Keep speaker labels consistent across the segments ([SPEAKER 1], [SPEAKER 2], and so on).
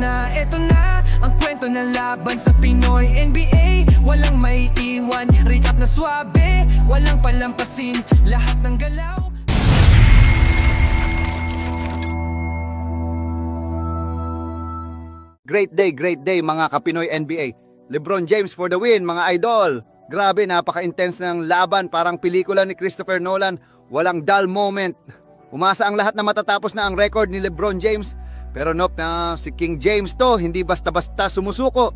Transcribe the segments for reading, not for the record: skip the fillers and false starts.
[SPEAKER 1] eto na ang kwento ng laban sa Pinoy NBA. Walang maiiwan, recap na swabe, walang palampasin, lahat ng galaw.
[SPEAKER 2] Great day mga ka-Pinoy NBA. LeBron James for the win, mga idol. Grabe, napaka-intense ng laban, parang pelikula ni Christopher Nolan. Walang dull moment. Umasa ang lahat na matatapos na ang record ni LeBron James. Pero nope, na si King James to, hindi basta-basta sumusuko.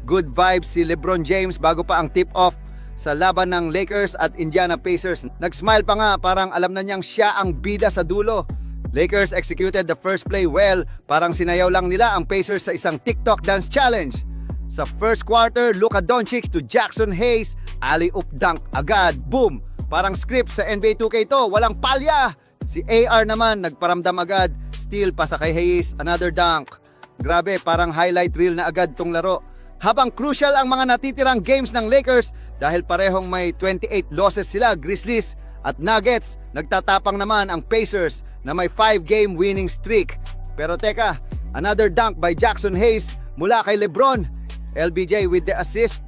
[SPEAKER 2] Good vibes si LeBron James bago pa ang tip-off sa laban ng Lakers at Indiana Pacers. Nag-smile pa nga, parang alam na niyang siya ang bida sa dulo. Lakers executed the first play well, parang sinayaw lang nila ang Pacers sa isang TikTok dance challenge. Sa first quarter, Luka Doncic to Jackson Hayes, alley-oop dunk agad, boom! Parang script sa NBA 2K to, walang palya! Si AR naman, nagparamdam agad, steal pa sa kay Hayes, another dunk. Grabe, parang highlight reel na agad tong laro. Habang crucial ang mga natitirang games ng Lakers dahil parehong may 28 losses sila, Grizzlies at Nuggets, nagtatapang naman ang Pacers na may 5-game winning streak. Pero teka, another dunk by Jackson Hayes mula kay LeBron. LBJ with the assist.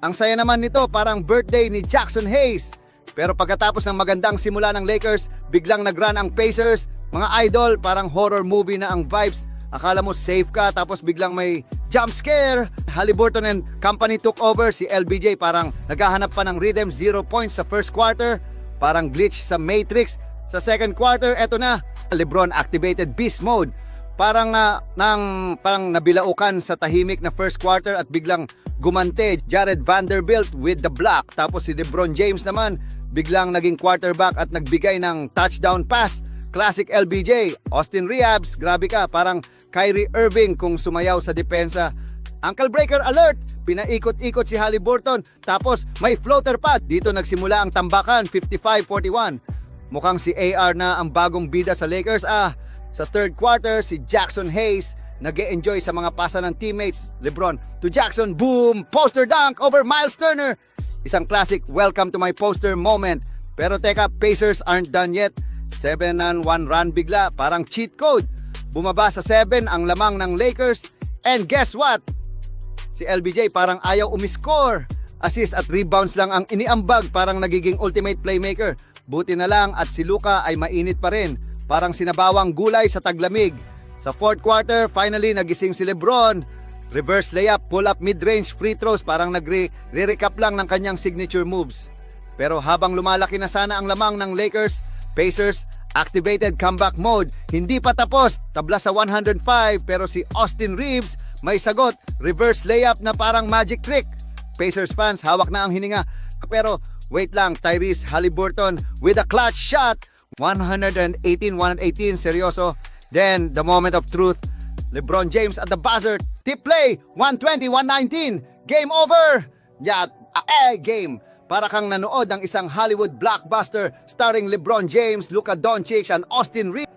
[SPEAKER 2] Ang saya naman nito, parang birthday ni Jackson Hayes. Pero pagkatapos ng magandang simula ng Lakers, biglang nag-run ang Pacers. Mga idol, parang horror movie na ang vibes. Akala mo safe ka, tapos biglang may jump scare. Haliburton and company took over. Si LBJ parang naghahanap pa ng rhythm, 0 points sa first quarter. Parang glitch sa Matrix. Sa second quarter, eto na. LeBron activated beast mode. Parang nabilaukan sa tahimik na first quarter at biglang gumante Jared Vanderbilt with the block. Tapos si LeBron James naman biglang naging quarterback at nagbigay ng touchdown pass. Classic LBJ. Austin Reeves, grabe ka, parang Kyrie Irving kung sumayaw sa depensa. Ankle breaker alert! Pinaikot-ikot si Haliburton. Tapos may floater pa. Dito nagsimula ang tambakan, 55-41. Mukhang si AR na ang bagong bida sa Lakers. Sa third quarter, si Jackson Hayes nag-e-enjoy sa mga pasa ng teammates. LeBron to Jackson, boom! Poster dunk over Miles Turner. Isang classic welcome to my poster moment. Pero teka, Pacers aren't done yet. 7-1 run bigla, parang cheat code. Bumaba sa 7 ang lamang ng Lakers. And guess what? Si LBJ parang ayaw umiscore. Assist at rebounds lang ang iniambag, parang nagiging ultimate playmaker. Buti na lang at si Luka ay mainit pa rin. Parang sinabawang gulay sa taglamig. Sa fourth quarter, finally nagising si LeBron. Reverse layup, pull-up mid-range free throws, parang nagre-recap lang ng kanyang signature moves. Pero habang lumalaki na sana ang lamang ng Lakers, Pacers activated comeback mode. Hindi pa tapos, tabla sa 105, pero si Austin Reeves may sagot. Reverse layup na parang magic trick. Pacers fans, hawak na ang hininga. Pero wait lang, Tyrese Haliburton with a clutch shot. 118, seryoso. Then, the moment of truth. LeBron James at the buzzer. Tip play, 120-119. Game over! Game. Para kang nanood ng isang Hollywood blockbuster starring LeBron James, Luka Doncic, and Austin Reeves.